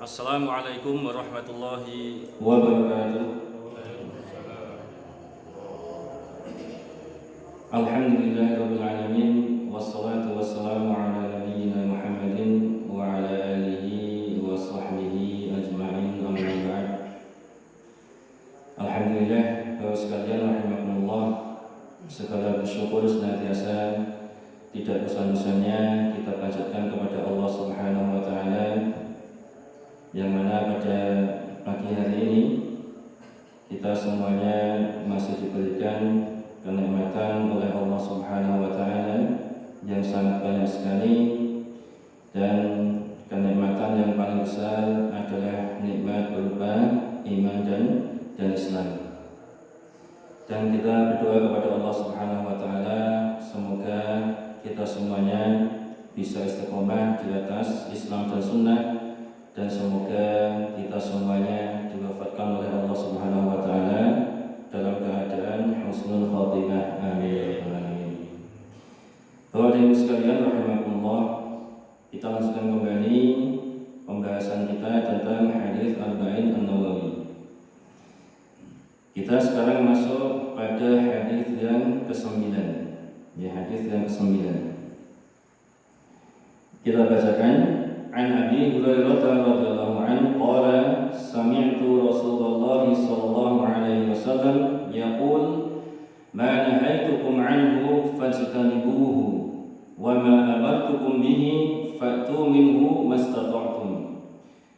Assalamualaikum warahmatullahi wabarakatuh. Alhamdulillahirabbil alamin wassalatu wassalamu ala nabiyyina Muhammadin wa ala alihi wa sahbihi ajma'in amma ba'd. Alhamdulillah, Bapak sekalian rahimakumullah, segala bersyukur senantiasa tidak bosan-bosannya kita panjatkan kepada Allah Subhanahu wa taala, yang mana pada pagi hari ini kita semuanya masih diberikan kenikmatan oleh Allah Subhanahu wa taala yang sangat banyak sekali, dan kenikmatan yang paling besar adalah nikmat berupa iman dan Islam. Dan kita berdoa kepada Allah Subhanahu wa taala semoga kita semuanya bisa istiqomah di atas Islam dan Sunnah, dan semoga kita semuanya diwafatkan oleh Allah Subhanahu wa taala dalam keadaan husnul khatimah. Amin. Bapak dan Ibu sekalian rahimakumullah, kita lanjutkan kembali pembahasan kita tentang hadis Arba'in An-Nawawi. Kita sekarang masuk pada hadis yang ke-9. Ya, hadis yang ke-9. Kita bacakan. An Abi Hurairah radhiyallahu anhu qala sami'tu Rasulullah sallallahu alaihi wasallam yaqul ma nahaitukum anhu fajtanibuhu wa ma amartukum bihi fa'tu minhu mastata'tum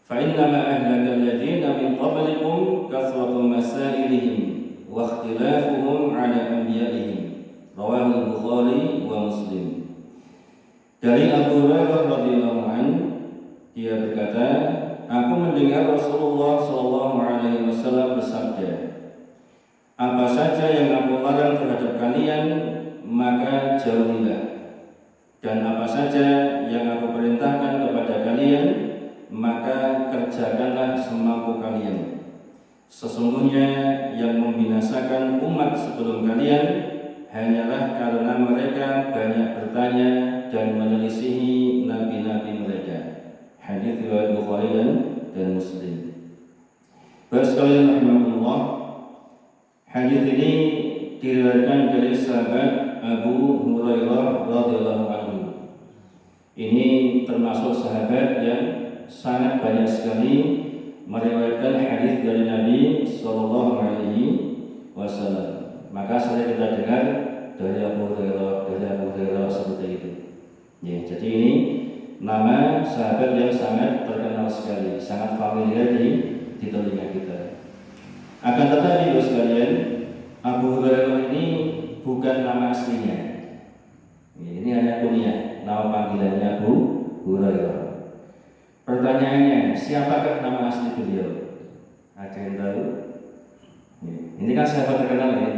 fa innama ahlaka alladhina min qablikum kathratu masailihim wa ikhtilafuhum ala anbiya'ihim. Rawahu Bukhari wa Muslim. Dari Abu Hurairah radhiyallahu anhu, dia berkata, aku mendengar Rasulullah Shallallahu Alaihi Wasallam bersabda, apa saja yang aku larang terhadap kalian maka jauhilah, dan apa saja yang aku perintahkan kepada kalian maka kerjakanlah semampu kalian. Sesungguhnya yang membinasakan umat sebelum kalian hanyalah karena mereka banyak bertanya dan menyelisihi nabi-nabi mereka. Hadis riwayat Bukhari dan Muslim. Bapak sekalian rahimakumullah, hadis ini diriwayatkan dari sahabat Abu Hurairah radhiyallahu anhu. Ini termasuk sahabat yang sangat banyak sekali meriwayatkan hadis dari Nabi sallallahu alaihi wasallam. Maka saya kita dengar dari Abu Hurairah seperti itu. Ya, jadi ini nama sahabat yang sangat terkenal sekali, sangat familiar di telinga kita. Akan tetapi Bapak sekalian, Abu Hurairah ini bukan nama aslinya. Ini hanya kunyah, nama panggilannya Abu Hurairah. Pertanyaannya, siapakah nama asli beliau? Ada yang tahu? Ini kan sahabat terkenal ya,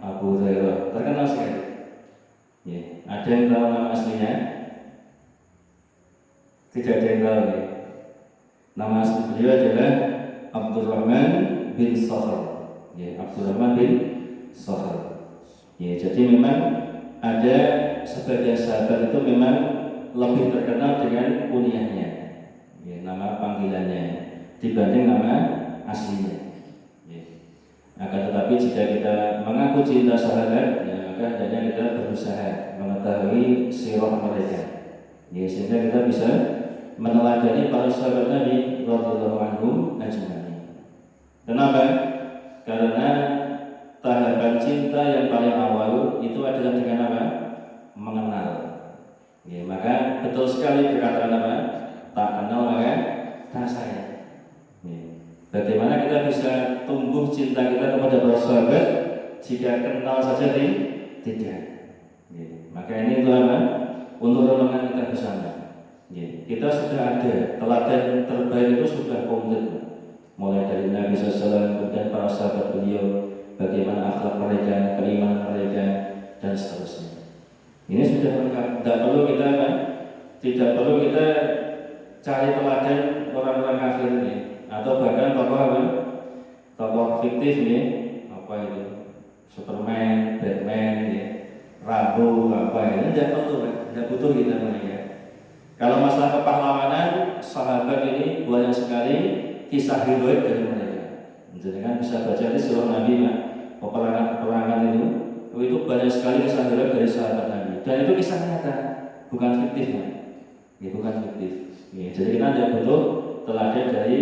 Abu Hurairah, terkenal sekali. Ya, ada yang tahu nama aslinya? Tidak ada yang tahu ya. Nama asli beliau adalah Abdurrahman bin Sakhr. Ya, Abdurrahman bin Sakhr. Ya, jadi memang ada sebagian sahabat itu memang lebih terkenal dengan kunyahnya, ya, nama panggilannya dibanding nama aslinya. Ya. Akan tetapi jika kita mengaku cinta sahabat, ya, maka hendaknya kita berusaha mengetahui sirah mereka. Ya, sehingga kita bisa meneladani para sahabat Nabi radhiyallahu anhum ajma'in. Kenapa? Karena tahapan cinta yang paling awal itu adalah dengan apa? Mengenal. Ya, maka betul sekali perkataan apa? Tak kenal maka tak sayang. Ya. Bagaimana kita bisa tumbuh cinta kita kepada para sahabat jika kenal saja tidak? Ya. Maka ini itu apa? Untuk renungan kita bersama. Ya, kita sudah ada teladan terbaik itu sudah komplit, mulai dari Nabi SAW, kemudian para sahabat beliau, bagaimana akhlak mereka, keimanan mereka, dan seterusnya. Ini sudah lengkap. Tidak perlu kita cari teladan orang-orang kafir ini, atau bahkan tokoh fiktif ini, apa itu, Superman, Batman, ya, Rambo, apa ini, tidak perlu, tidak butuh kita mereka. Kalau masalah kepahlawanan, sahabat ini banyak sekali kisah heroik dari mereka. Jadi kan bisa baca di surah Nabi, Pak, peperangan itu banyak sekali kisah heroik dari sahabat Nabi. Dan itu kisah nyata, bukan fiktif, Pak. Ya, bukan fiktif. Ya, jadi kita tidak butuh teladan dari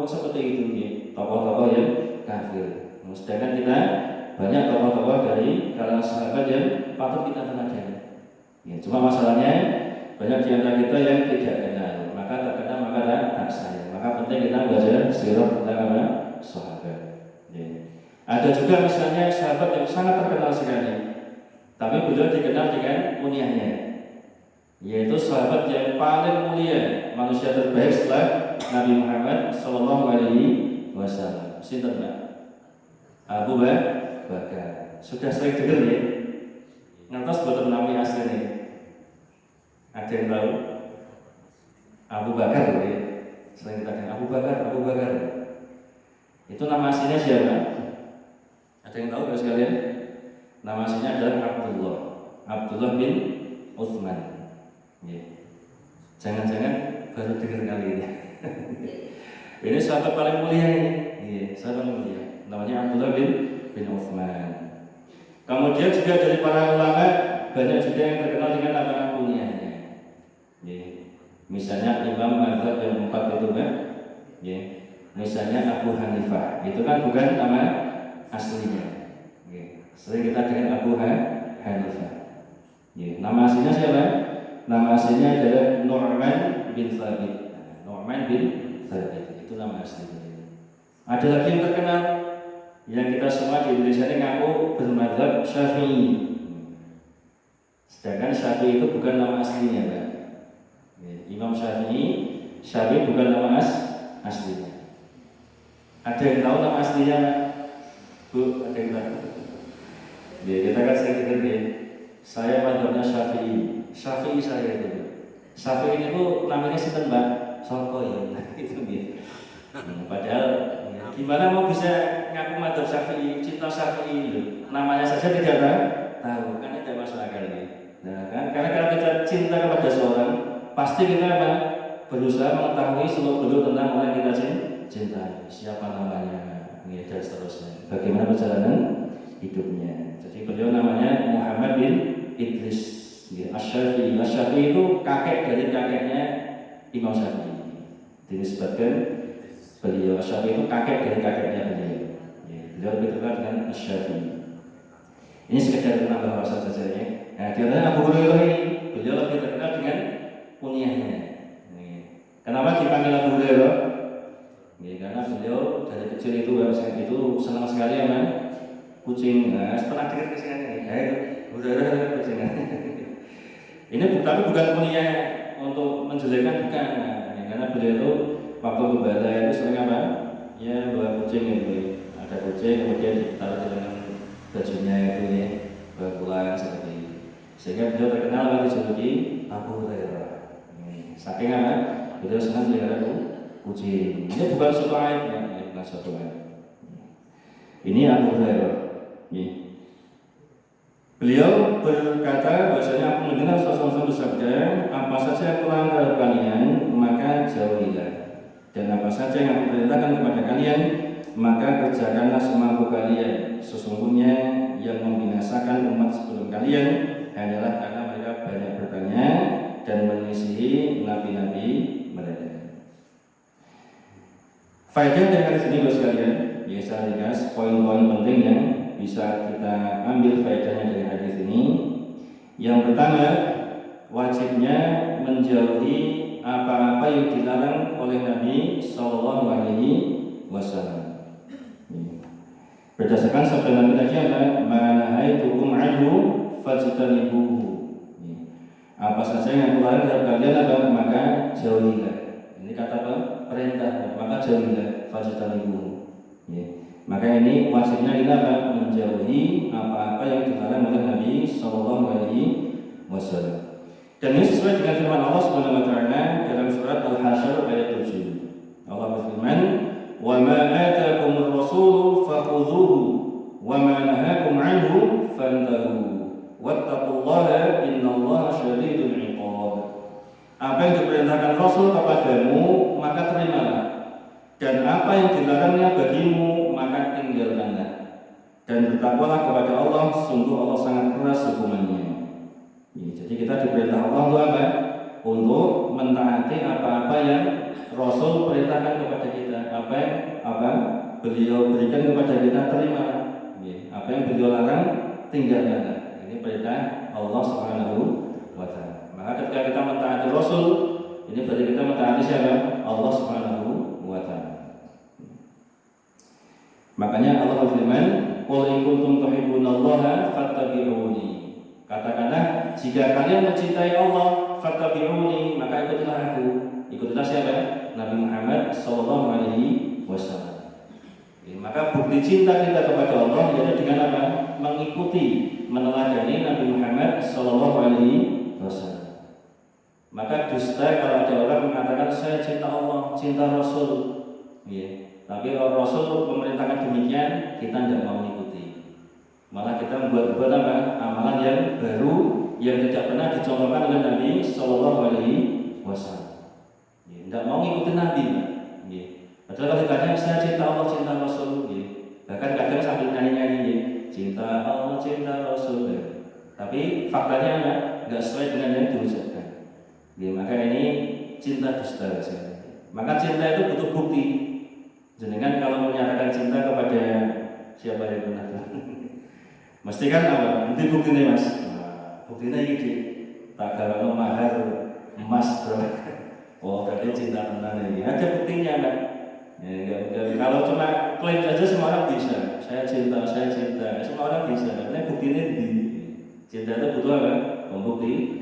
seperti itu, ya, tokoh-tokoh yang kafir. Sedangkan kita banyak tokoh-tokoh dari kalangan sahabat yang patut kita teladani. Ya, cuma masalahnya banyak di antara kita yang tidak kenal, maka tak kenal maka tak sayang. Maka penting kita belajar sirah tentang sahabat. Ya. Ada juga misalnya sahabat yang sangat terkenal sekali, tapi beliau dikenal dengan mulianya, yaitu sahabat yang paling mulia, manusia terbaik setelah Nabi Muhammad Sallallahu Alaihi Wasallam. Sinten Pak? Abu Bakar. Sudah sering dengar ya? Ngertos boten nami aslinya? Ada yang tahu? Abu Bakar ya? Sering kita dengar Abu Bakar. Itu nama aslinya siapa? Ada yang tahu nggak sekalian? Nama aslinya adalah Abdullah bin Utsman. Ya. Jangan-jangan baru dengar kali ini. Ini sahabat paling mulia ini. Ya, sahabat mulia. Namanya Abdullah bin Utsman. Kemudian juga dari para ulama banyak juga yang terkenal dengan nama kunyahnya. Ya. Misalnya Imam Mazhab yang 4 itu kan. Ya. Misalnya Abu Hanifah. Itu kan bukan nama aslinya. Ya. Sering kita dengan Abu Hanifah. Ya. Nama aslinya siapa? Nama aslinya adalah Nu'man bin Thabit. Nu'man bin Thabit itu nama aslinya. Ada lagi yang terkenal yang kita semua di Indonesia ini ngaku bermadzhab Syafi'i. Sedangkan Syafi'i itu bukan nama aslinya, Pak. Ya, Imam Syafi'i bukan nama aslinya. Ada yang tahu nama aslinya, Bu? Ada yang tahu? Ya, kita kan sering dengar ya. Saya madzhabnya Syafi'i saya itu. Syafi'i itu namanya sinten, Mbak? Soko ya. Itu dia. Padahal gimana mau bisa ngaku madzhab Syafi'i, cinta Syafi'i itu? Namanya saja tidak tahu, kan tidak masuk akal ya. Nah, kan karena kalau kita cinta kepada seorang, pasti kita apa? Berusaha mengetahui seluk-beluk tentang orang yang kita cintai, siapa namanya, dan seterusnya. Bagaimana perjalanan hidupnya. Jadi beliau namanya Muhammad bin Idris Asy-Syafi'i. Asy-Syafi'i itu kakek dari kakeknya Imam Syafi'i. Dinisbatkan beliau Asy-Syafi'i itu kakek dari kakeknya beliau. Beliau lebih terkenal dengan Asy-Syafi'i. Ini sekedar penambah bahasa saja ya. Nah, di antara Abu Hurairah ini beliau lebih terkenal dengan kunyahnya. Kenapa dipanggil Abu Hurairah? Karena beliau dari kecil itu senang sekali sama kucing. Nah, setelah dengar kesini, Hurairah kucing. Ini tapi bukan kunyah untuk menjelekkan, bukan. Nah, karena beliau itu waktu berbala itu sering apa? Ya bawa kucing gitu. Ada kucing kemudian ditaruh di dalam bajunya itu ya, bawa pulang seperti itu. Sehingga beliau terkenal dengan dijuluki Abu Hurairah. Saking apa? Beliau senang melihara kucing. Ini bukan suatu aib ya, bukan suatu aib. Ini Abu Hurairah. Beliau berkata bahwasanya aku mendengar Rasulullah bersabda, apa saja yang melanggar kalian maka jauhilah, dan apa saja yang aku perintahkan kepada kalian maka kerjakanlah semampu kalian. Sesungguhnya yang membinasakan umat sebelum kalian hanyalah karena mereka banyak bertanya dan menyisihi nabi-nabi mereka. Faedah dari hadis ini bagi sekalian, saya ringkas poin-poin penting yang bisa kita ambil faedahnya dari hadis ini. Yang pertama, wajibnya menjauhi apa-apa yang dilarang oleh Nabi Sallallahu Alaihi Wasallam. Berdasarkan sabda Nabi tadi adalah manahaitukum anhu fajtanibuhu. Apa saja yang aku larang dari kalian adalah maka jauhilah. Ini kata apa? Perintah, maka jauhilah fajtanibuhu. Maka ini wajibnya kita menjauhi apa-apa yang dilarang oleh Nabi Sallallahu Alaihi Wasallam. Dan ini sesuai dengan firman Allah Subhanahu Wa Taala dalam surat Al-Hasyr ayat 7. Allah berfirman, "Wa ma atakumur rasulu fakhudhuhu, wa ma nahakum anhu fantahu, wattaqullaha innallaha syadidul 'iqab." memerintahkan Rasul kepadamu, maka terimalah. Dan apa yang dilarangnya bagimu, maka tinggalkanlah. Dan bertakwalah kepada Allah, sungguh Allah sangat keras hukumannya. Ya, jadi kita diperintah Allah untuk apa? Untuk mentaati apa-apa yang Rasul perintahkan kepada kita. Apa beliau berikan kepada kita, terimalah. Ya, apa yang beliau larang, tinggalkanlah. Ini perintah Allah Subhanahu wa Ta'ala. Maka ketika kita mentaati Rasul, ini berarti kita mentaati siapa? Allah Subhanahu wa Ta'ala. Makanya Allah berfirman, "Qul in kuntum tuhibbunallaha fattabi'uni." Katakanlah, jika kalian mencintai Allah, fattabi'uni, maka ikutilah aku. Ikutilah siapa? Nabi Muhammad sallallahu alaihi wasallam. Maka bukti cinta kita kepada Allah yaitu dengan apa? Mengikuti, meneladani Nabi Muhammad sallallahu alaihi wasallam. Maka dusta kalau ada orang mengatakan saya cinta Allah, cinta Rasul. Ya. Tapi kalau Rasul memerintahkan demikian, kita tidak mau mengikuti. Malah kita membuat apa? Amalan yang baru yang tidak pernah dicontohkan oleh Nabi sallallahu alaihi wasallam. Ya, tidak mau mengikuti Nabi. Ya. Padahal kalau ditanya saya cinta Allah, cinta Rasul, ya. Bahkan kadang sambil nyanyi-nyanyi, ya. Cinta Allah, cinta Rasul. Ya. Tapi faktanya enggak sesuai dengan yang diucapkan. Ya, maka ini cinta dusta. Maka cinta itu butuh bukti. Jenengan kalau menyatakan cinta kepada siapa yang pernah mesti kan apa? Nanti buktinya mas. Nah, buktinya ini tak galau mahar emas bro. Oh berarti cinta tenan ini. Ada buktinya kan? Ya, kalau cuma klaim saja semua orang bisa. Saya cinta, semua orang bisa. Karena buktinya di cinta itu butuh apa? Pembuktian.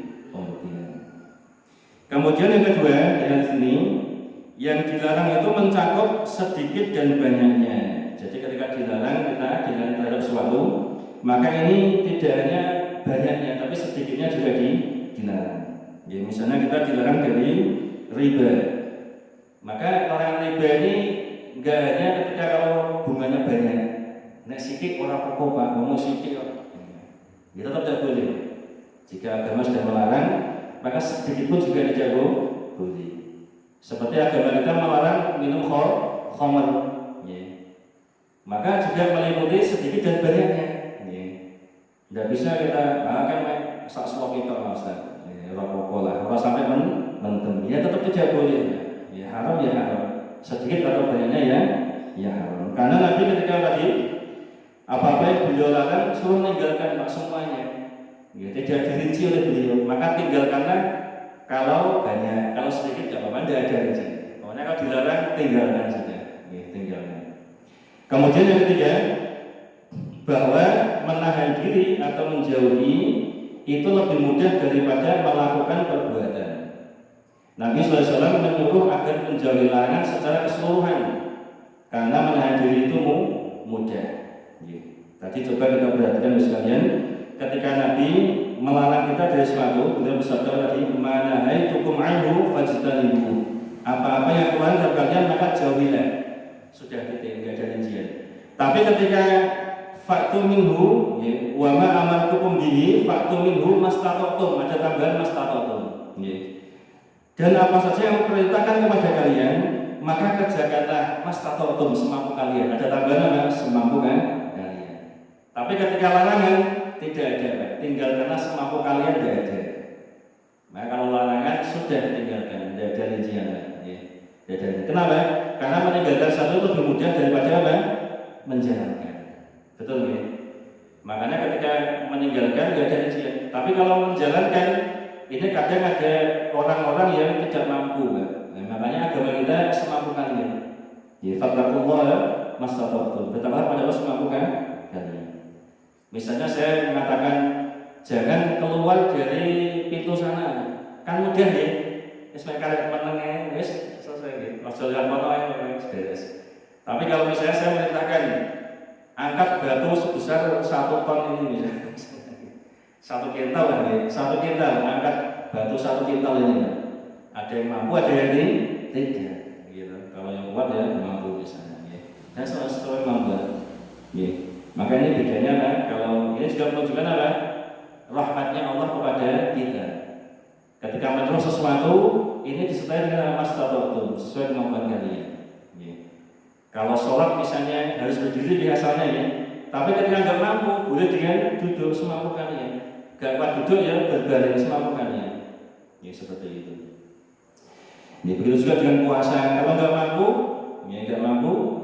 Kemudian yang kedua yang sini, yang dilarang itu mencakup sedikit dan banyaknya. Jadi ketika dilarang kita dengan terhadap sesuatu, maka ini tidak hanya banyaknya, tapi sedikitnya juga dilarang. Ya, misalnya kita dilarang dari riba. Maka orang riba ini enggak hanya ketika kalau bunganya banyak. Nek sidik orang pokok pak, ngomong sidik. Ya tetap tidak boleh. Jika agama sudah melarang, maka sedikit pun juga tidak boleh. Seperti agama kita melarang minum khamr, ya. Maka juga meliputi sedikit dan banyaknya. Ya. Tidak bisa kita akan sak suap kita masa, rokok lah, orang sampai mentem. Ya tetap tidak boleh. Ya haram ya haram. Sedikit atau banyaknya ya haram. Karena Nabi ketika tadi apa-apa yang beliau larang suruh meninggalkan semuanya. Ya, tidak dirinci oleh beliau. Maka tinggalkanlah. Kalau banyak, kalau sedikit tidak apa-apa, tidak ada rezeki. Pokoknya kalau dilarang, tinggalkan saja. Ya, tinggalkan. Kemudian yang ketiga, bahwa menahan diri atau menjauhi itu lebih mudah daripada melakukan perbuatan. Nabi SAW menyuruh agar menjauhi larangan secara keseluruhan, karena menahan diri itu mudah. Ya. Tadi coba kita perhatikan sekalian, ketika Nabi melarang kita dari sesuatu, beliau bersabda tadi, "Mana haitukum anhu fajtanibu." Apa-apa yang keluar dari kalian maka jauhilah. Sudah titik, enggak ada rincian. Tapi ketika fa'tu minhu, ya, wa ma amartukum bihi fa'tu minhu mastata'tum, ada tambahan mastata'tum. Ya. Dan apa saja yang perintahkan kepada kalian, maka kerjakanlah mastata'tum semampu kalian. Ada tambahan apa? Semampu kalian. Tapi ketika larangan tidak ada, tinggalkanlah semampu kalian, tidak ada. Maka kalau larangan sudah tinggalkan, tidak ada rincian lagi. Ya. Kenapa? Karena meninggalkan satu lebih mudah daripada apa? Menjalankan. Betul ya? Makanya ketika meninggalkan tidak ada rincian. Tapi kalau menjalankan, ini kadang ada orang-orang yang tidak mampu. Nah, makanya agama kita semampu kalian. Ya, fattaqullaha mastata'tum. Bertakwalah pada Allah semampu kalian. Misalnya saya mengatakan jangan keluar dari pintu sana, kan mudah ya. Misalnya menengah, selesai gitu. Maksudnya beres. Tapi kalau misalnya saya merintahkan angkat batu sebesar 1 ton ini misalnya, 1 kintal lah ya, 1 kintal angkat batu 1 kintal ini. Ada yang mampu, ada yang tidak. Gitu. Kalau yang kuat ya mampu misalnya. Ya. Saya sesuai mampu. Ya. Maka ini bedanya kan, kalau ini juga menunjukkan apa? Rahmatnya Allah kepada kita. Ketika menyuruh sesuatu ini disertai dengan mastata'tum, sesuai kemampuan kalian. Ya. Kalau sholat misalnya harus berdiri biasanya ya, tapi ketika nggak mampu boleh dengan duduk semampu kalian. Gak kuat duduk ya berbaring semampu kalian. Ya seperti itu. Ya, begitu juga dengan puasa. Kalau nggak mampu,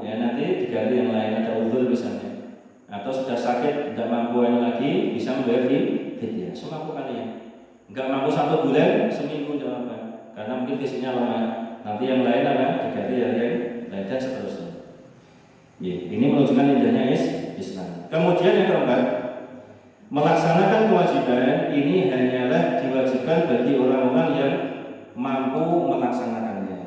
ya nanti diganti yang lain, ada uzur misalnya. Atau sudah sakit tidak mampu lagi, bisa membayar fidyah semampu kalian. Nggak mampu 1 bulan, seminggu tidak apa, karena mungkin fisiknya lemah. Nanti yang lain diganti yang lain dan seterusnya. Ya, ini menunjukkan indahnya Islam. Kemudian yang keempat, melaksanakan kewajiban ini hanyalah diwajibkan bagi orang-orang yang mampu melaksanakannya.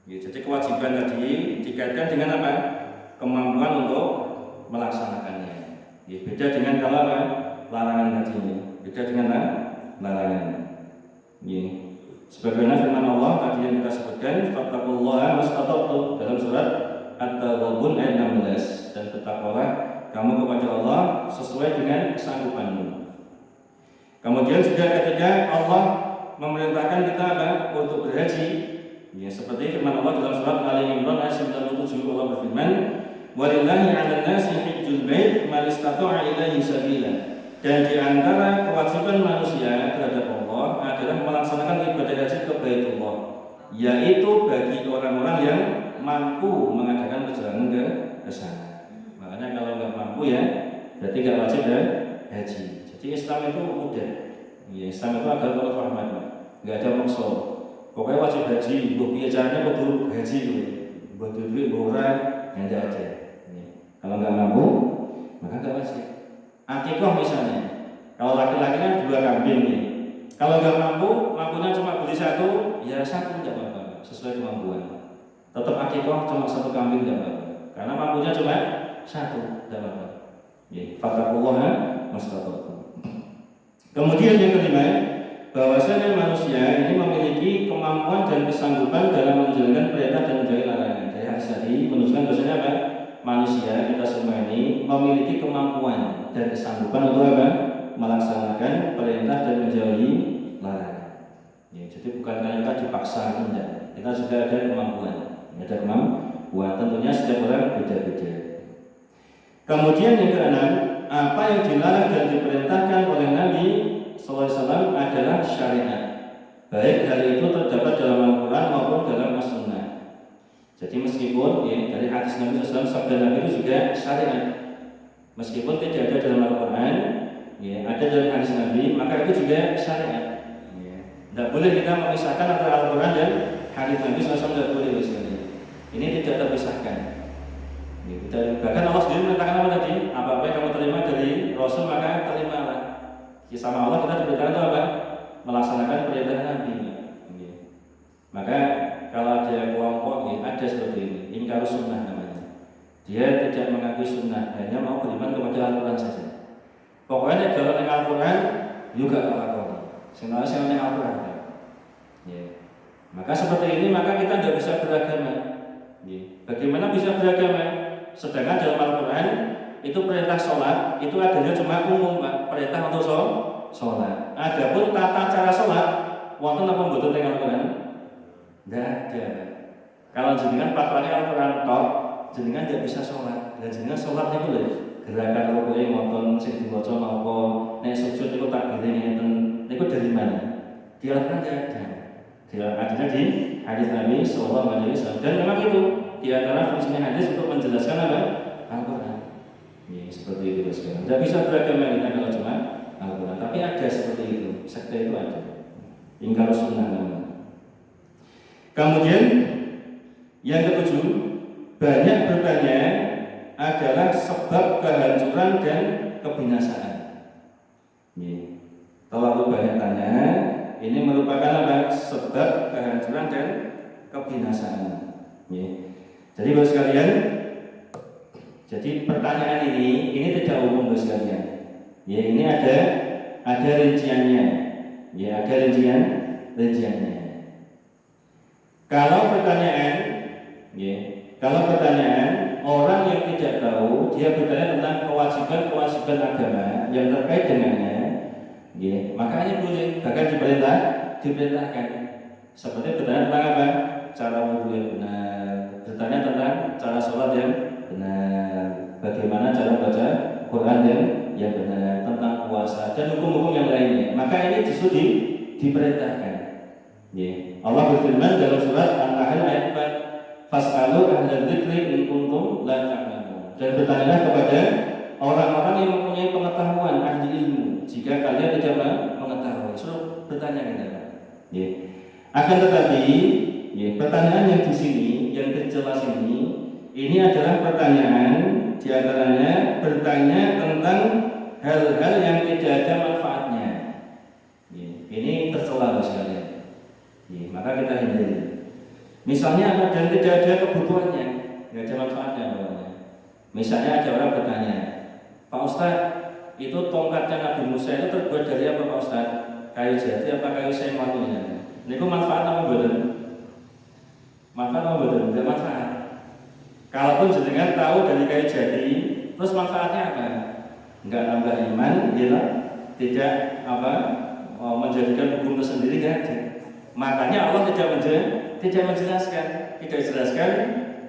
Ya, jadi kewajiban tadi dikaitkan dengan apa? Kemampuan untuk melaksanakannya. Ya, beda dengan kalau larangan tadi. Beda dengan larangan. Ya. Sebagaimana firman Allah tadi yang kita sebutkan, fattaqullaha mastata'tum dalam surat At-Taghabun ayat 16, dan bertakwalah kamu kepada Allah sesuai dengan kesanggupanmu. Kemudian juga ketika Allah memerintahkan kita untuk berhaji, ya, seperti firman Allah dalam surat Ali Imran ayat 97, Allah berfirman, walillahi 'alan nasi hajjul bait man istata'a ilaihi sabila. Dan di antara kewajiban manusia terhadap Allah adalah melaksanakan ibadah haji ke Baitullah, yaitu bagi orang-orang yang mampu mengadakan perjalanan ke sana. Makanya kalau nggak mampu ya berarti nggak wajib haji. Jadi Islam itu mudah. Ya, Islam itu agama rahmat, nggak ada maksa. Pokoknya wajib haji, bukti caranya kudu haji itu, buat duit orang yang tidak ada. Ya. Kalau nggak mampu maka nggak wajib. Akikah misalnya, kalau laki-laki kan 2 kambing nih. Kalau nggak mampunya cuma beli 1, ya 1 nggak apa-apa, sesuai kemampuan. Tetap akikah cuma 1 kambing tidak apa-apa, karena mampunya cuma 1 tidak apa-apa. Ya, fattaqullaha mastata'tum. Kemudian yang kelima, bahwasanya manusia ini memiliki kemampuan dan kesanggupan dalam menjalankan perintah dan menjauhi larangan. Dari hadis tadi menunjukkan bahwasanya apa? Manusia kita semua ini memiliki kemampuan dan kesanggupan untuk apa? Melaksanakan perintah dan menjauhi larangan. Ya, jadi bukan karena kita dipaksa, tidak. Kita sudah ada kemampuan. Ada kemampuan. Tentunya setiap orang beda-beda. Kemudian yang keenam, apa yang dilarang dan diperintahkan oleh Nabi SAW adalah syariat. Baik hal itu terdapat dalam Al-Quran maupun dalam As-Sunnah. Jadi meskipun ya, dari hadis Nabi SAW, sabda Nabi itu juga syariat. Meskipun tidak ada dalam Al-Quran, ya, ada dalam hadis Nabi, maka itu juga syariat. Ya. Tidak boleh kita memisahkan antara Al-Quran dan hadis Nabi SAW, tidak boleh misalnya. Ini tidak terpisahkan. Ya, bahkan Allah sendiri mengatakan apa tadi? Apa-apa yang kamu terima dari Rasul maka terimalah. Ya, sama Allah kita diberitakan itu apa? Melaksanakan perintah Nabi. Ya. Maka kalau ada kelompok ya, ada seperti ini, ingkar sunnah namanya. Dia tidak mengakui sunnah, hanya mau beriman kepada Al-Quran saja. Pokoknya kalau dengan Al-Quran juga Al-Quran. Sebenarnya dengan Al-Quran. Ya. Maka seperti ini maka kita tidak bisa beragama. Ya. Bagaimana bisa beragama? Sedangkan dalam Al-Quran itu perintah sholat itu adanya cuma umum, Pak. Perintah untuk sholat. Adapun tata cara sholat, wonten apa mboten teng Al-Quran? Tidak ada. Kalau jenengan patuhannya Al-Quran tok, jenengan tidak bisa sholat. Dan jenengan sholatnya itu loh, gerakan rukuknya ngoten, sing diwaca napa, nek sujud itu takbire ngeten. Niku dari mana? Di Al-Quran tidak ada. Adanya di hadis Nabi Sallallahu Alaihi Wasallam. Dan memang itu di antara fungsinya hadis untuk menjelaskan apa? Al-Quran. Ya, seperti itu sekarang. Tidak bisa beragama kita kalau cuma Al-Quran. Tapi ada seperti itu. Sekte itu ada. Ingkar sunnah namanya. Kemudian yang ketujuh, banyak bertanya adalah sebab kehancuran dan kebinasaan. Ya. Terlalu banyak tanya, ini merupakan apa? Sebab kehancuran dan kebinasaan. Ya. Jadi Bapak sekalian, jadi pertanyaan ini tidak umum Bapak sekalian. Ya, ini ada rinciannya. Ya, ada rinciannya. Kalau pertanyaan orang yang tidak tahu, dia bertanya tentang kewajiban agama yang terkait dengannya, ya, makanya boleh, bahkan diperintahkan. Seperti bertanya tentang apa? Cara wudhu yang benar, bertanya tentang cara sholat yang benar, bagaimana cara baca Quran yang benar, tentang puasa dan hukum-hukum yang lainnya. Maka ini justru diperintahkan. Ya. Allah berfirman dalam surat An-Nahl ayat 4, "Fas'alu ahla dzikri in kuntum la ta'lamun." Dan bertanyalah kepada orang-orang yang mempunyai pengetahuan, ahli ilmu, jika kalian tidak mengetahui. Suruh bertanya kita. Ya. Akan tetapi, ya, pertanyaan yang di sini, yang terjelas ini adalah pertanyaan diantaranya bertanya tentang hal-hal yang tidak ada manfaatnya. Ya, ini tercela sekalian. Ya, maka kita hindari. Misalnya apa dan tidak ada kebutuhannya, tidak ada manfaatnya pokoknya. Misalnya ada orang bertanya, Pak Ustadz, itu tongkatnya Nabi Musa itu terbuat dari apa Pak Ustadz? Kayu jati apa kayu semakunya? Ini kok manfaat apa badan? Manfaat apa badan? Tidak manfaat. Kalaupun jenengan tahu dari kayu jati, terus manfaatnya apa? Enggak nambah iman, gitu. Tidak apa menjadikan hukum tersendiri, enggak ada. Makanya Allah tidak menjelaskan, tidak jelaskan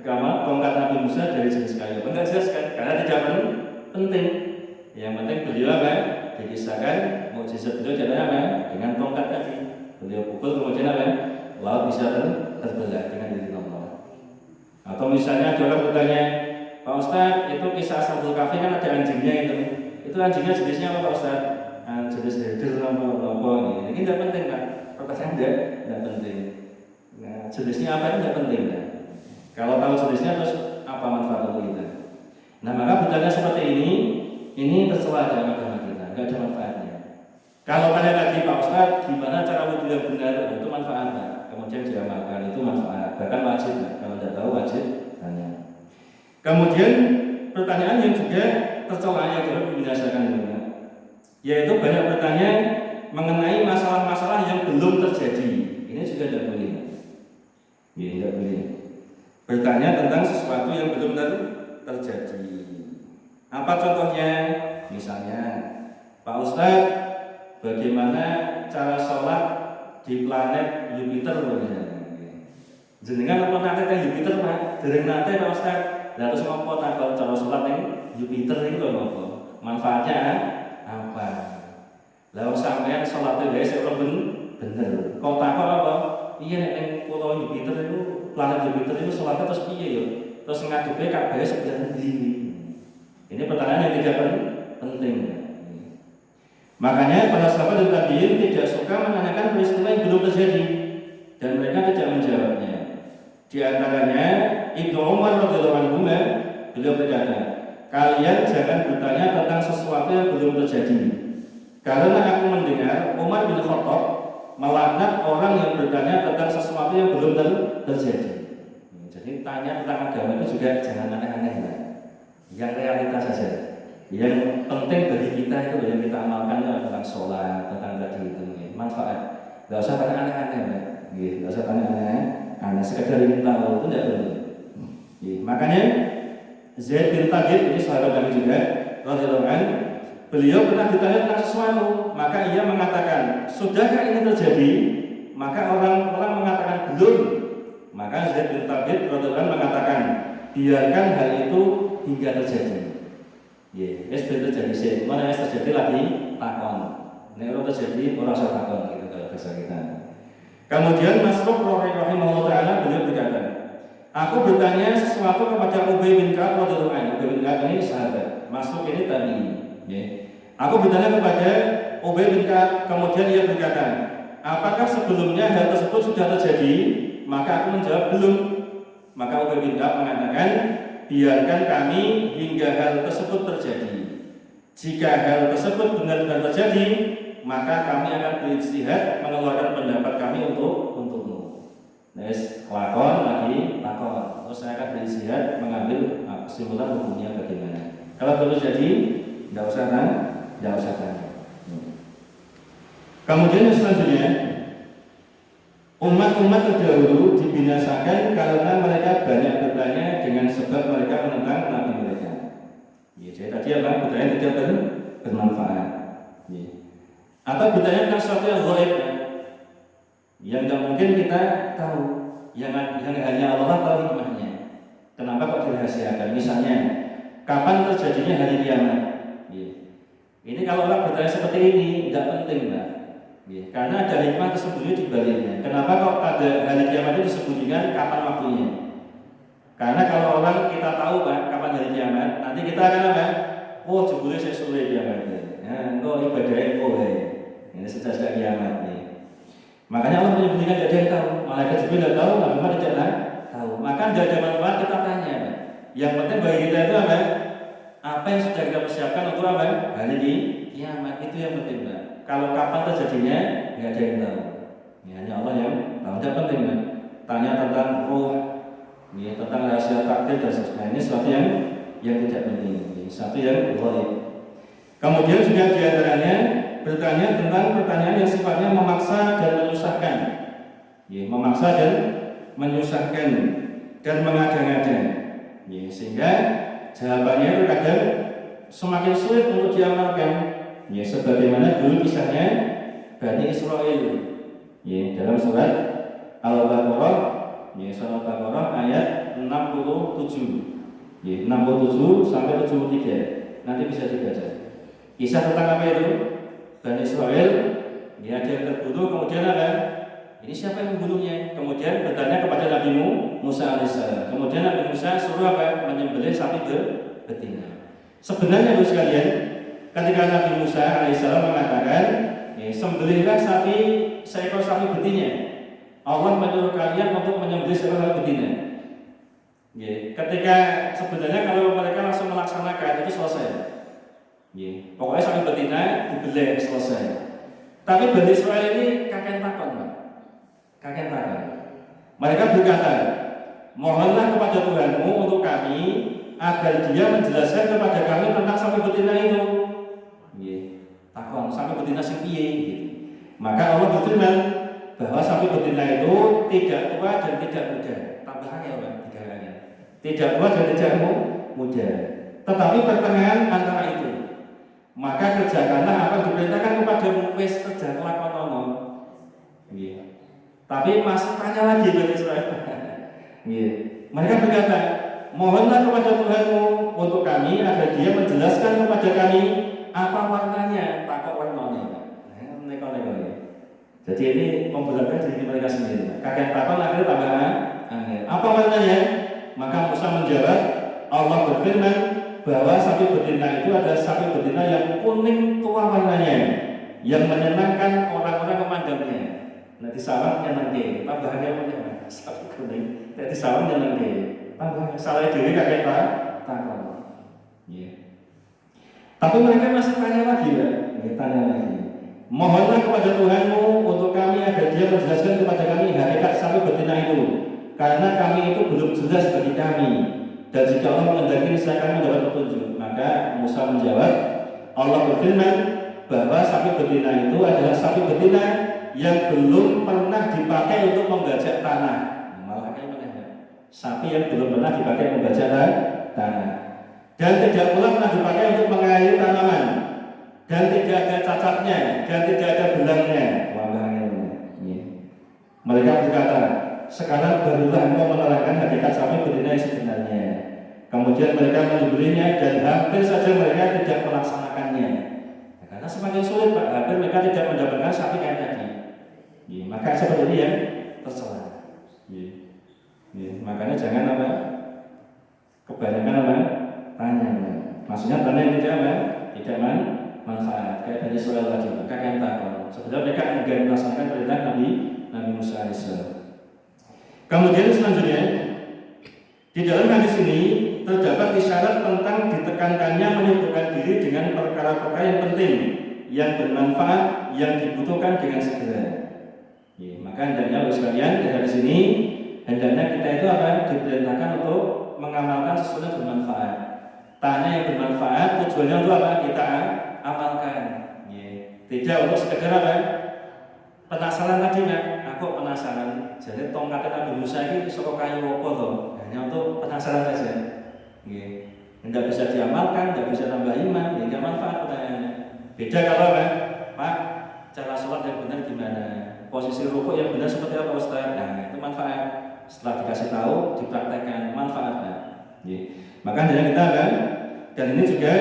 kalau tongkat Nabi Musa dari jenis kayu. Enggak jelaskan karena tidak penting. Yang penting beliau apa? Dikisahkan mukjizat beliau adalah apa? Dengan tongkat tadi. Beliau pukul kemudian apa? Laut bisa terbelah dengan izin Allah. Atau misalnya ada orang bertanya, Pak Ustadz, itu kisah Ashabul Kahfi kan ada anjingnya itu. Itu anjingnya jenisnya apa Pak Ustadz? Jenis herder apa ini tidak penting kan? Pertanyaan tidak penting. Nah, jenisnya apa itu tidak penting kan? Kalau tahu jenisnya terus apa manfaat untuk kita? Nah maka bertanya seperti ini tercela dalam agama kita, tidak ada manfaatnya. Kalau tanya tadi Pak Ustadz, gimana cara wudhu yang benar? Itu manfaatnya. Kemudian diamalkan, itu manfaat. Bahkan wajib, kalau tidak tahu wajib tanya. Kemudian pertanyaan yang juga tercela yang dapat membinasakan juga, yaitu banyak bertanya mengenai masalah-masalah yang belum terjadi. Ini juga tidak boleh. Ya, tidak boleh. Bertanya tentang sesuatu yang belum terjadi. Apa contohnya? Misalnya, Pak Ustadz, bagaimana cara sholat di planet Jupiter? Jenengan apa nanti yang Jupiter Pak? Dereng nanti Pak Ustadz. Lalu semua takut cara sholat yang Jupiter itu apa? Manfaatnya apa? Lalu sampean sholatnya dari seorang bener. Kau takut apa? Iya yang pulau Jupiter itu, planet Jupiter itu sholatnya terus piye ya? Terus ngadepnya kabeh sebelah ndi? Ini pertanyaan yang tidak penting. Makanya para sahabat dan tabi'in tidak suka menanyakan peristiwa yang belum terjadi dan mereka tidak menjawabnya. Di antaranya Ibnu Umar radhiyallahu anhu beliau berkata, kalian jangan bertanya tentang sesuatu yang belum terjadi. Karena aku mendengar Umar bin Khattab melaknat orang yang bertanya tentang sesuatu yang belum terjadi. Jadi tanya tentang agama itu juga jangan aneh-aneh ya. Yang realitas saja. Yang penting bagi kita itu yang kita amalkan itu tentang sholat, tentang tadi itu manfaat. Gak usah tanya aneh-aneh ya. Gak usah tanya aneh-aneh. Sekedar ingin tahu itu tidak perlu. Makanya Zaid bin Thabit ini sahabat Nabi juga, radhiyallahu anhu, beliau pernah ditanya tentang sesuatu, maka ia mengatakan, sudahkah ini terjadi? Maka orang-orang mengatakan belum. Maka Zaid bin Thabit radhiyallahu anhu mengatakan, biarkan hal itu hingga terjadi. Es terjadi sih, mana es terjadi lagi takon. Nek terjadi orang usah takon gitu kalau bahasa kita. Kemudian Masruq rahimahullah taala beliau berkata, aku bertanya sesuatu kepada Ubay bin Ka'ab radhiyallahu anhu. Ubay bin Ka'ab ini sahabat. Masruq ini tabi'in. Aku bertanya kepada Ubay bin Ka'ab, kemudian ia berkata, apakah sebelumnya hal tersebut sudah terjadi? Maka aku menjawab belum. Maka Ubay bin Ka'ab mengatakan, biarkan kami hingga hal tersebut terjadi. Jika hal tersebut benar-benar terjadi, maka kami akan berijtihad mengeluarkan pendapat kami untukmu. Nes lakon lagi lakon. Terus saya akan berijtihad mengambil kesimpulan hukumnya bagaimana. Kalau belum terjadi, tidak usah tanya. Kemudian yang selanjutnya, umat-umat terdahulu dibinasakan karena mereka banyak bertanya dengan sebab mereka menentang Nabi mereka. Jadi tadi apa? Bertanya tidak bermanfaat. Atau bertanya tentang sesuatu yang gaib. yang nggak mungkin kita tahu, yang hanya Allah tahu hikmahnya. Kenapa kok dirahasiakan? Misalnya, kapan terjadinya hari kiamat? Ya. Ini kalau orang bertanya seperti ini, nggak penting, Mbak. Ya. Karena ada hikmah tersembunyi di baliknya. Kenapa kok pada hari kiamat itu disembunyikan kapan waktunya? Karena kalau orang kita tahu, Pak, kapan hari kiamat, nanti kita akan apa? Oh, jebule saya sulit kiamat. Ya, engkau ibadahnya ini sejak kiamat. Ya. Makanya Allah menyembunyikan, tidak ada yang tahu. Malaikat Jibril tidak tahu, Nabi Muhammad tidak tahu. Maka tidak ada manfaat kita tanya, Pak. Yang penting bagi kita itu apa? Apa yang sudah kita persiapkan untuk apa? Hari ini kiamat, itu yang penting, Pak. Kalau kapan terjadinya, nggak ada yang tahu. Ya, hanya Allah yang tahu. Tidak penting, Pak. Tanya tentang roh, ya, tentang rahasia takdir dan sebagainya. Ini sesuatu yang tidak penting, ya, satu yang ghaib. Kemudian juga diantaranya bertanya tentang pertanyaan yang sifatnya memaksa dan menyusahkan, ya, memaksa dan menyusahkan dan mengada-ngada, ya, sehingga jawabannya itu kadang semakin sulit untuk diamalkan, ya, sebagaimana dulu kisahnya Bani Israil, ya, dalam surat Al-Baqarah, ya, surat Al-Baqarah ayat 67, ya, 67 sampai 73, nanti bisa dibaca. Kisah tentang apa itu? Bani Israil, ya, ada yang terbunuh, kemudian apa? Ini siapa yang membunuhnya? Kemudian bertanya kepada Nabi Musa alaihissalam. Kemudian Nabi Musa suruh apa? Menyembelih sapi betina. Sebenarnya Bapak sekalian, ketika Nabi Musa alaihissalam mengatakan, ya, sembelihlah seekor sapi betina. Allah menyuruh kalian untuk menyembelih seekor sapi betina. Ya, ketika sebenarnya kalau mereka langsung melaksanakan itu selesai. Ya, pokoknya sapi betina dibeleh selesai. Tapi Bani Israil ini kakek takon, Pak. Kakek takon. Mereka berkata, mohonlah kepada Tuhanmu untuk kami agar Dia menjelaskan kepada kami tentang sapi betina itu. Ya, takon sapi betina sing piye gitu. Maka Allah berfirman bahwa sapi betina itu tidak tua dan tidak muda. Tambahannya apa? Tidak tua dan tidak muda. Tetapi pertengahan antara itu. Maka kerjakanlah apa yang diperintahkan kepadamu, wis kerja lakonono. Nggih. Tapi masih tanya lagi Bani Israil. Nggih. Mereka berkata, mohonlah kepada Tuhanmu untuk kami agar Dia menjelaskan kepada kami apa warnanya, takut warnanya. Jadi ini memberatkan diri mereka sendiri. Kakek takut akhirnya tambah angin. Apa warnanya? Maka Musa menjawab, Allah berfirman bahwa sapi betina itu adalah sapi betina yang kuning tua warnanya, yang menyenangkan orang-orang memandangnya. Nanti sawang nyenengke, tambahannya apa? Sapi kuning. Nanti sawang nyenengke, tambahannya salah diri kakek takon. Ya. Tapi mereka masih tanya lagi, ya. Tanya lagi. Mohonlah kepada Tuhanmu untuk kami agar Dia menjelaskan kepada kami hakikat sapi betina itu, karena kami itu belum jelas bagi kami. Dan jika Allah menghendaki saya akan mendapat petunjuk. Maka Musa menjawab, Allah berfirman bahwa sapi betina itu adalah sapi betina yang belum pernah dipakai untuk membajak tanah. Malah sapi yang belum pernah dipakai membajak tanah. Dan tidak pula pernah dipakai untuk mengairi tanaman. Dan tidak ada cacatnya, dan tidak ada belangnya. Mereka berkata, sekarang barulah engkau menerangkan hakikat sapi betina yang sebenarnya. Kemudian mereka menyembelihnya dan hampir saja mereka tidak melaksanakannya. Nah, karena semakin sulit, Pak, hampir mereka tidak mendapatkan sapi kayak tadi. Ya, maka seperti ini yang tercela. Ya, makanya jangan apa? Kebanyakan apa? Tanya. Maksudnya tanya yang tidak apa? Tidak manfaat. Kayak tadi soal tadi, kakek takon. Sebenarnya mereka enggan melaksanakan perintah Nabi Musa alaihissalam. Kemudian selanjutnya di dalam hadis ini terdapat isyarat tentang ditekankannya menyibukkan diri dengan perkara-perkara yang penting, yang bermanfaat, yang dibutuhkan dengan segera. Ya, maka hendaknya sekalian di hadis ini hendaknya kita itu apa? Diperintahkan untuk mengamalkan sesuatu yang bermanfaat. Tanya yang bermanfaat tujuannya untuk apa? Kita amalkan. Ya. Tidak untuk sekedar apa? Penasaran tadi, aku penasaran. Jadi tongkatnya Nabi Musa ini saka kayu apa to? Hanya untuk penasaran saja. Nggih. Tidak bisa diamalkan, tidak bisa tambah iman, ya enggak manfaat pertanyaannya. Beda kalau Pak, cara sholat yang benar gimana? posisi rukuk yang benar seperti apa Ustaz? Nah, itu manfaat. Setelah dikasih tahu, dipraktekkan manfaatnya. Maka hendaknya kita kan, dan ini juga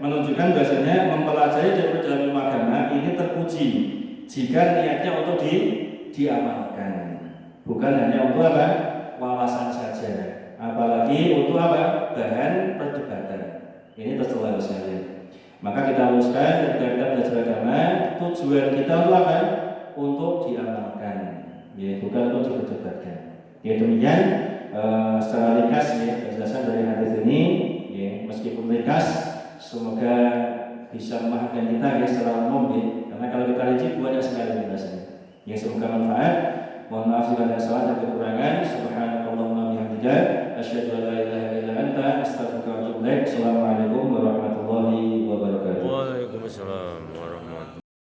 menunjukkan bahasanya mempelajari dan dalam ilmu agama ini terpuji jika niatnya untuk diamalkan, bukan hanya untuk apa? Wawasan saja, apalagi untuk apa? Bahan perdebatan. Ini tercela sekali. Maka kita luruskan ketika kita belajar agama, tujuan kita untuk apa? Untuk diamalkan, ya, bukan untuk diperdebatkan. Ya demikian secara ringkas ya penjelasan dari hadis ini. Ya, meskipun ringkas, semoga bisa memahamkan kita ya secara umum ya. Karena kalau kita rinci banyak sekali penjelasannya. Ya semoga manfaat. Mohon maaf jika ada salah dan kekurangan. Subhanallahumma bihamdika asyhadu an la ilaha illa anta astaghfiruka wa atubu ilaik. Assalamualaikum warahmatullahi wabarakatuh. Waalaikumsalam warahmatullahi wabarakatuh.